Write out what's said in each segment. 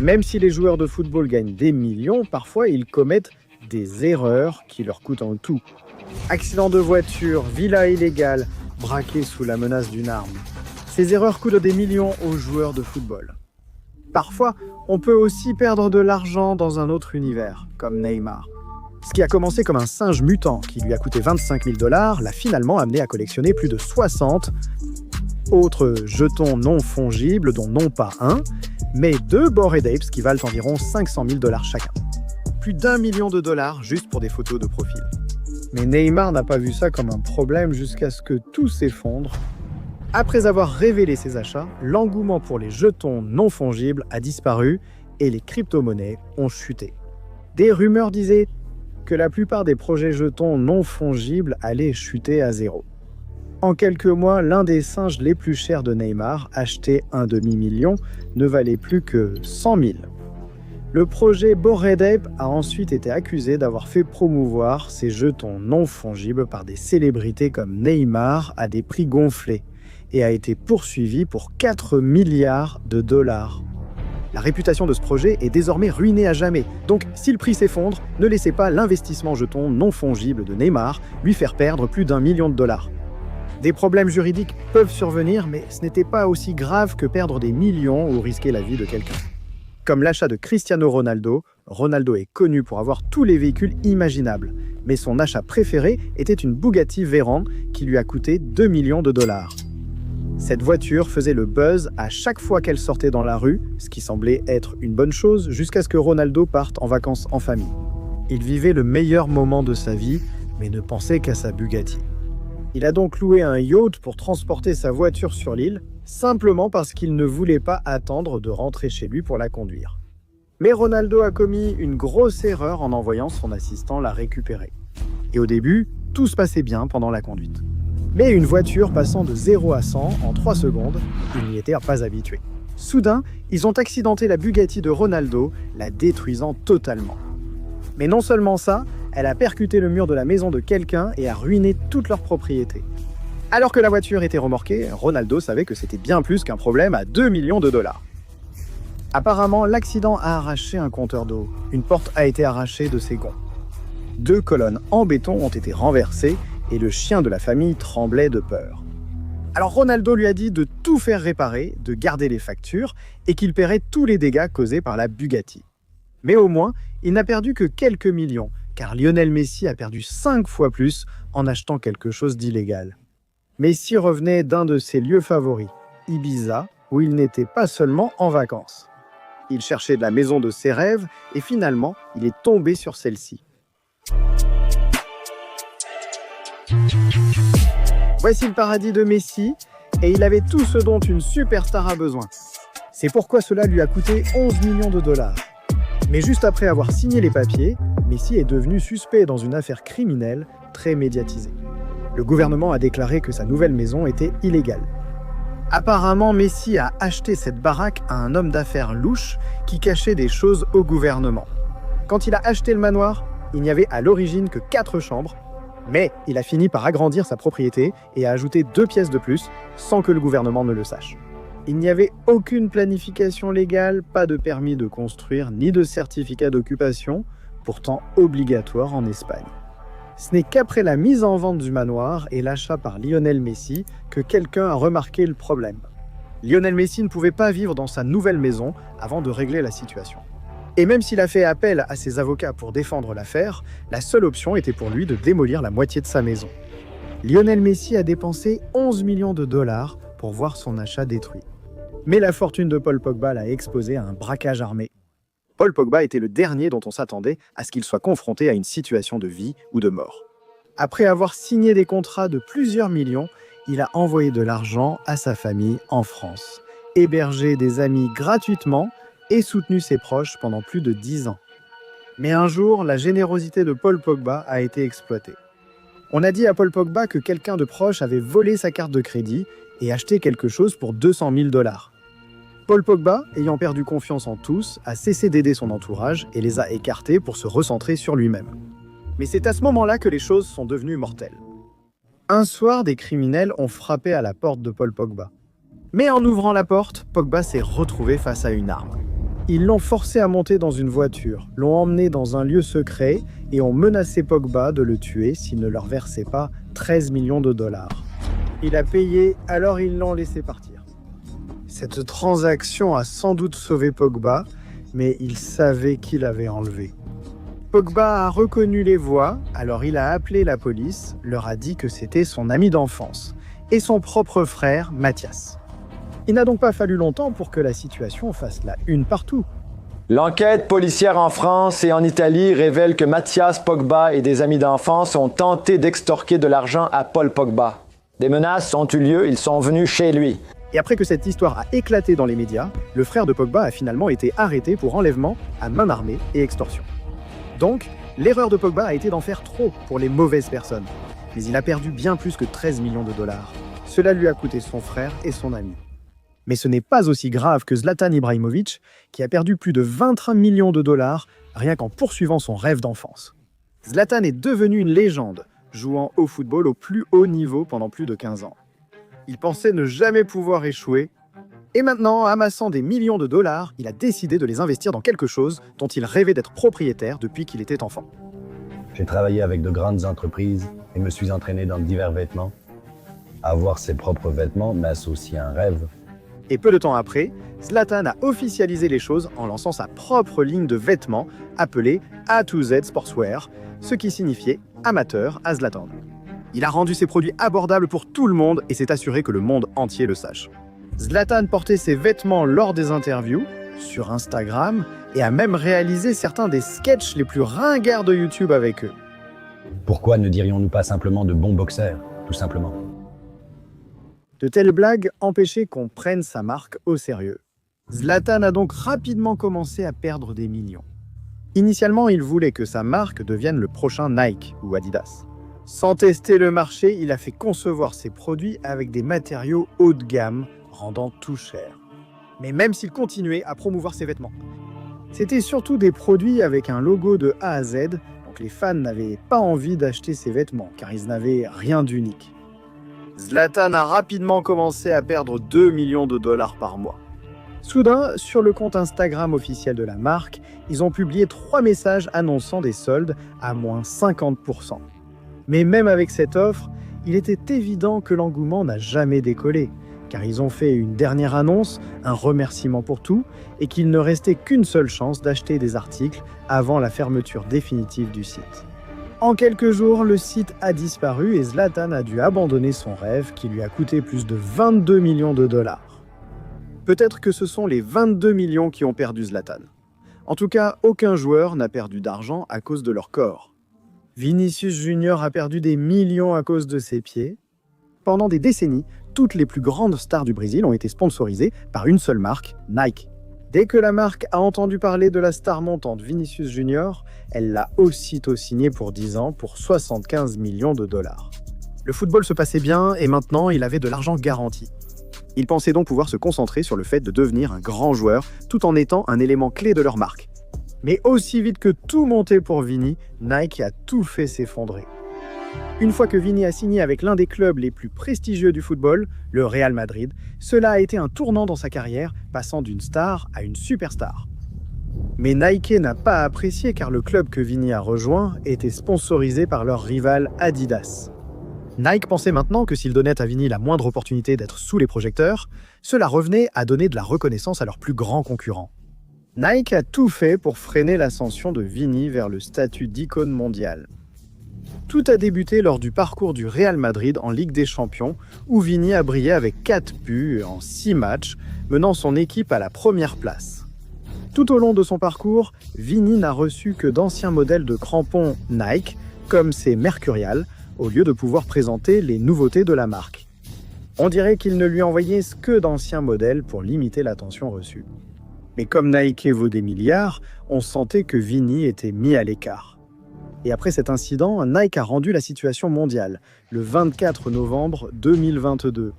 Même si les joueurs de football gagnent des millions, parfois ils commettent des erreurs qui leur coûtent en tout. Accident de voiture, villa illégale, braqué sous la menace d'une arme. Ces erreurs coûtent des millions aux joueurs de football. Parfois, on peut aussi perdre de l'argent dans un autre univers, comme Neymar. Ce qui a commencé comme un singe mutant qui lui a coûté 25 000 $ l'a finalement amené à collectionner plus de 60 autres jetons non fongibles, dont non pas un, mais 2 Bored Apes qui valent environ 500 000 $ chacun. Plus d'1 million de dollars juste pour des photos de profil. Mais Neymar n'a pas vu ça comme un problème jusqu'à ce que tout s'effondre. Après avoir révélé ses achats, l'engouement pour les jetons non fongibles a disparu et les crypto-monnaies ont chuté. Des rumeurs disaient que la plupart des projets jetons non fongibles allaient chuter à zéro. En quelques mois, l'un des singes les plus chers de Neymar, acheté un demi-million, ne valait plus que 100 000. Le projet Bored Ape a ensuite été accusé d'avoir fait promouvoir ces jetons non fongibles par des célébrités comme Neymar à des prix gonflés et a été poursuivi pour 4 milliards de dollars. La réputation de ce projet est désormais ruinée à jamais. Donc, si le prix s'effondre, ne laissez pas l'investissement jeton non fongible de Neymar lui faire perdre plus d'1 million de dollars. Des problèmes juridiques peuvent survenir, mais ce n'était pas aussi grave que perdre des millions ou risquer la vie de quelqu'un. Comme l'achat de Cristiano Ronaldo, Ronaldo est connu pour avoir tous les véhicules imaginables, mais son achat préféré était une Bugatti Veyron qui lui a coûté 2 millions de dollars. Cette voiture faisait le buzz à chaque fois qu'elle sortait dans la rue, ce qui semblait être une bonne chose jusqu'à ce que Ronaldo parte en vacances en famille. Il vivait le meilleur moment de sa vie, mais ne pensait qu'à sa Bugatti. Il a donc loué un yacht pour transporter sa voiture sur l'île, simplement parce qu'il ne voulait pas attendre de rentrer chez lui pour la conduire. Mais Ronaldo a commis une grosse erreur en envoyant son assistant la récupérer. Et au début, tout se passait bien pendant la conduite. Mais une voiture passant de 0 à 100 en 3 secondes, ils n'y étaient pas habitués. Soudain, ils ont accidenté la Bugatti de Ronaldo, la détruisant totalement. Mais non seulement ça, elle a percuté le mur de la maison de quelqu'un et a ruiné toute leur propriété. Alors que la voiture était remorquée, Ronaldo savait que c'était bien plus qu'un problème à 2 millions de dollars. Apparemment, l'accident a arraché un compteur d'eau. Une porte a été arrachée de ses gonds. 2 colonnes en béton ont été renversées et le chien de la famille tremblait de peur. Alors Ronaldo lui a dit de tout faire réparer, de garder les factures et qu'il paierait tous les dégâts causés par la Bugatti. Mais au moins, il n'a perdu que quelques millions, car Lionel Messi a perdu 5 fois plus en achetant quelque chose d'illégal. Messi revenait d'un de ses lieux favoris, Ibiza, où il n'était pas seulement en vacances. Il cherchait la maison de ses rêves et finalement, il est tombé sur celle-ci. Voici le paradis de Messi, et il avait tout ce dont une superstar a besoin. C'est pourquoi cela lui a coûté 11 millions de dollars. Mais juste après avoir signé les papiers, Messi est devenu suspect dans une affaire criminelle très médiatisée. Le gouvernement a déclaré que sa nouvelle maison était illégale. Apparemment, Messi a acheté cette baraque à un homme d'affaires louche qui cachait des choses au gouvernement. Quand il a acheté le manoir, il n'y avait à l'origine que 4 chambres, mais il a fini par agrandir sa propriété et a ajouté 2 pièces de plus sans que le gouvernement ne le sache. Il n'y avait aucune planification légale, pas de permis de construire ni de certificat d'occupation, pourtant obligatoire en Espagne. Ce n'est qu'après la mise en vente du manoir et l'achat par Lionel Messi que quelqu'un a remarqué le problème. Lionel Messi ne pouvait pas vivre dans sa nouvelle maison avant de régler la situation. Et même s'il a fait appel à ses avocats pour défendre l'affaire, la seule option était pour lui de démolir la moitié de sa maison. Lionel Messi a dépensé 11 millions de dollars pour voir son achat détruit. Mais la fortune de Paul Pogba l'a exposé à un braquage armé. Paul Pogba était le dernier dont on s'attendait à ce qu'il soit confronté à une situation de vie ou de mort. Après avoir signé des contrats de plusieurs millions, il a envoyé de l'argent à sa famille en France, hébergé des amis gratuitement et soutenu ses proches pendant plus de 10 ans. Mais un jour, la générosité de Paul Pogba a été exploitée. On a dit à Paul Pogba que quelqu'un de proche avait volé sa carte de crédit et acheté quelque chose pour 200 000 $. Paul Pogba, ayant perdu confiance en tous, a cessé d'aider son entourage et les a écartés pour se recentrer sur lui-même. Mais c'est à ce moment-là que les choses sont devenues mortelles. Un soir, des criminels ont frappé à la porte de Paul Pogba. Mais en ouvrant la porte, Pogba s'est retrouvé face à une arme. Ils l'ont forcé à monter dans une voiture, l'ont emmené dans un lieu secret et ont menacé Pogba de le tuer s'il ne leur versait pas 13 millions de dollars. Il a payé, alors ils l'ont laissé partir. Cette transaction a sans doute sauvé Pogba, mais il savait qui l'avait enlevé. Pogba a reconnu les voix, alors il a appelé la police, leur a dit que c'était son ami d'enfance et son propre frère, Mathias. Il n'a donc pas fallu longtemps pour que la situation fasse la une partout. L'enquête policière en France et en Italie révèle que Mathias Pogba et des amis d'enfance ont tenté d'extorquer de l'argent à Paul Pogba. Des menaces ont eu lieu, ils sont venus chez lui. Et après que cette histoire a éclaté dans les médias, le frère de Pogba a finalement été arrêté pour enlèvement à main armée et extorsion. Donc, l'erreur de Pogba a été d'en faire trop pour les mauvaises personnes. Mais il a perdu bien plus que 13 millions de dollars. Cela lui a coûté son frère et son ami. Mais ce n'est pas aussi grave que Zlatan Ibrahimovic, qui a perdu plus de 23 millions de dollars rien qu'en poursuivant son rêve d'enfance. Zlatan est devenu une légende, jouant au football au plus haut niveau pendant plus de 15 ans. Il pensait ne jamais pouvoir échouer, et maintenant, amassant des millions de dollars, il a décidé de les investir dans quelque chose dont il rêvait d'être propriétaire depuis qu'il était enfant. J'ai travaillé avec de grandes entreprises et me suis entraîné dans divers vêtements. Avoir ses propres vêtements m'associe à un rêve. Et peu de temps après, Zlatan a officialisé les choses en lançant sa propre ligne de vêtements appelée A2Z Sportswear, ce qui signifiait amateur à Zlatan. Il a rendu ses produits abordables pour tout le monde et s'est assuré que le monde entier le sache. Zlatan portait ses vêtements lors des interviews, sur Instagram, et a même réalisé certains des sketchs les plus ringards de YouTube avec eux. Pourquoi ne dirions-nous pas simplement de bons boxeurs, tout simplement? De telles blagues empêchaient qu'on prenne sa marque au sérieux. Zlatan a donc rapidement commencé à perdre des millions. Initialement, il voulait que sa marque devienne le prochain Nike ou Adidas. Sans tester le marché, il a fait concevoir ses produits avec des matériaux haut de gamme, rendant tout cher. Mais même s'il continuait à promouvoir ses vêtements. C'était surtout des produits avec un logo de A à Z, donc les fans n'avaient pas envie d'acheter ses vêtements, car ils n'avaient rien d'unique. Zlatan a rapidement commencé à perdre 2 millions de dollars par mois. Soudain, sur le compte Instagram officiel de la marque, ils ont publié 3 messages annonçant des soldes à moins 50%. Mais même avec cette offre, il était évident que l'engouement n'a jamais décollé, car ils ont fait une dernière annonce, un remerciement pour tout, et qu'il ne restait qu'une seule chance d'acheter des articles avant la fermeture définitive du site. En quelques jours, le site a disparu et Zlatan a dû abandonner son rêve qui lui a coûté plus de 22 millions de dollars. Peut-être que ce sont les 22 millions qui ont perdu Zlatan. En tout cas, aucun joueur n'a perdu d'argent à cause de leur corps. Vinicius Junior a perdu des millions à cause de ses pieds. Pendant des décennies, toutes les plus grandes stars du Brésil ont été sponsorisées par une seule marque, Nike. Dès que la marque a entendu parler de la star montante Vinicius Junior, elle l'a aussitôt signé pour 10 ans pour 75 millions de dollars. Le football se passait bien et maintenant il avait de l'argent garanti. Il pensait donc pouvoir se concentrer sur le fait de devenir un grand joueur tout en étant un élément clé de leur marque. Mais aussi vite que tout montait pour Vini, Nike a tout fait s'effondrer. Une fois que Vini a signé avec l'un des clubs les plus prestigieux du football, le Real Madrid, cela a été un tournant dans sa carrière, passant d'une star à une superstar. Mais Nike n'a pas apprécié car le club que Vini a rejoint était sponsorisé par leur rival Adidas. Nike pensait maintenant que s'ils donnaient à Vini la moindre opportunité d'être sous les projecteurs, cela revenait à donner de la reconnaissance à leur plus grand concurrent. Nike a tout fait pour freiner l'ascension de Vini vers le statut d'icône mondiale. Tout a débuté lors du parcours du Real Madrid en Ligue des Champions, où Vini a brillé avec 4 buts en 6 matchs, menant son équipe à la première place. Tout au long de son parcours, Vini n'a reçu que d'anciens modèles de crampons Nike, comme ses Mercurial, au lieu de pouvoir présenter les nouveautés de la marque. On dirait qu'il ne lui envoyait que d'anciens modèles pour limiter l'attention reçue. Mais comme Nike vaut des milliards, on sentait que Vini était mis à l'écart. Et après cet incident, Nike a rendu la situation mondiale, le 24 novembre 2022.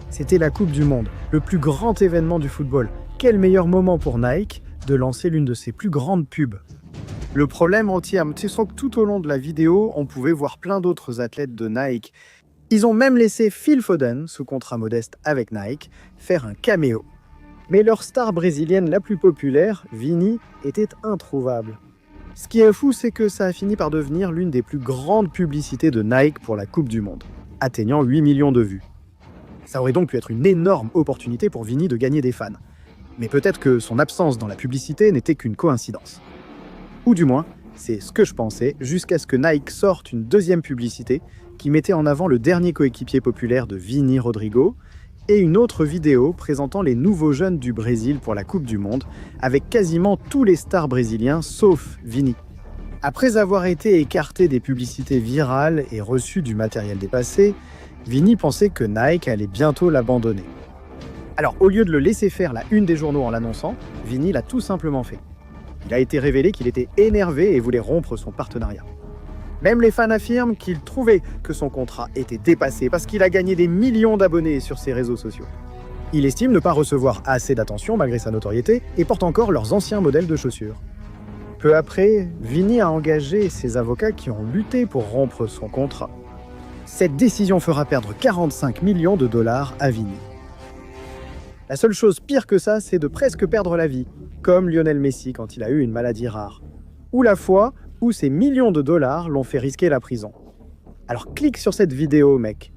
C'était la Coupe du Monde, le plus grand événement du football. Quel meilleur moment pour Nike de lancer l'une de ses plus grandes pubs. Le problème entier, c'est que tout au long de la vidéo, on pouvait voir plein d'autres athlètes de Nike. Ils ont même laissé Phil Foden, sous contrat modeste avec Nike, faire un caméo. Mais leur star brésilienne la plus populaire, Vini, était introuvable. Ce qui est fou, c'est que ça a fini par devenir l'une des plus grandes publicités de Nike pour la Coupe du Monde, atteignant 8 millions de vues. Ça aurait donc pu être une énorme opportunité pour Vini de gagner des fans. Mais peut-être que son absence dans la publicité n'était qu'une coïncidence. Ou du moins, c'est ce que je pensais, jusqu'à ce que Nike sorte une deuxième publicité qui mettait en avant le dernier coéquipier populaire de Vini, Rodrigo, et une autre vidéo présentant les nouveaux jeunes du Brésil pour la Coupe du Monde, avec quasiment tous les stars brésiliens sauf Vini. Après avoir été écarté des publicités virales et reçu du matériel dépassé, Vini pensait que Nike allait bientôt l'abandonner. Alors au lieu de le laisser faire la une des journaux en l'annonçant, Vini l'a tout simplement fait. Il a été révélé qu'il était énervé et voulait rompre son partenariat. Même les fans affirment qu'ils trouvaient que son contrat était dépassé parce qu'il a gagné des millions d'abonnés sur ses réseaux sociaux. Il estime ne pas recevoir assez d'attention malgré sa notoriété et porte encore leurs anciens modèles de chaussures. Peu après, Vini a engagé ses avocats qui ont lutté pour rompre son contrat. Cette décision fera perdre 45 millions de dollars à Vini. La seule chose pire que ça, c'est de presque perdre la vie, comme Lionel Messi quand il a eu une maladie rare. Ou la fois où ces millions de dollars l'ont fait risquer la prison. Alors clique sur cette vidéo, mec.